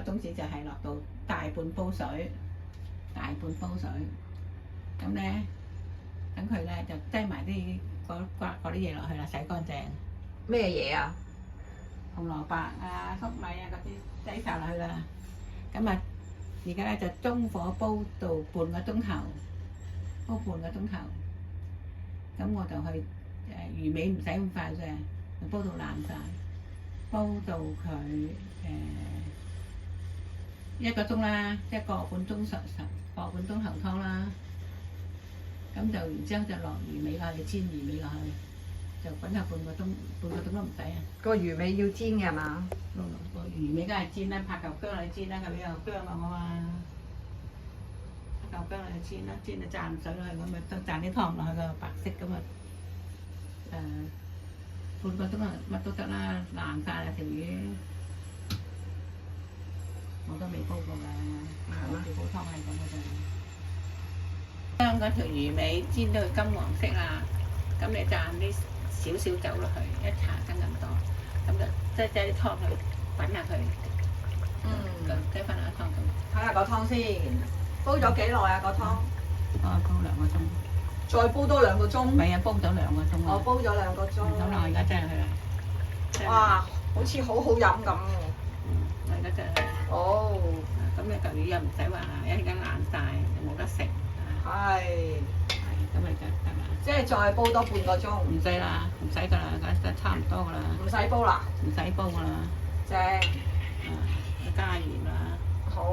鐘子就係落到大半煲水，咁咧等佢咧就擠埋啲嗰啲嘢落去啦，洗乾淨。咩嘢啊？紅蘿蔔啊、粟米啊嗰啲擠晒落去啦。咁啊，而家咧就中火煲到半個鐘頭，咁我就去魚尾唔使咁快啫，煲到爛晒，煲到佢1個鐘啦，即係個半鐘頭湯啦。咁就然之後就落魚尾落去，煎魚尾落去，就滾下半個鐘都唔使啊。個魚尾要煎嘅係嘛？個魚尾梗係煎啦，拍嚿薑落去煎啦，佢有薑啊我話，拍嚿薑落去煎啦，煎到灒水落去咁咪都灒啲湯落去個白色咁啊半個鐘啊乜都得啦，爛晒啦條魚，我都未煲過㗎，我哋煲湯係咁嘅啫。將嗰條魚尾煎到佢金黃色啦，咁你灒啲少少酒落去，1茶羹咁多，咁就擠啲湯去滾下佢，擠翻落個湯度。睇下個湯先，煲咗幾耐啊個湯？煲2個鐘。再煲多2個鐘？唔係啊，煲咗2個鐘。我煲咗2個鐘。咁啦，我而家擠入去啦。哇，好似好好飲咁。我而家擠入去。哦。咁你嚿魚又唔使話一陣間爛晒，又冇得食。係。咁咪就得啦。即係再煲多半個鐘。唔使啦，唔使㗎啦，咁差唔多㗎啦。唔使煲啦。唔使煲㗎啦。正。加鹽啦。好。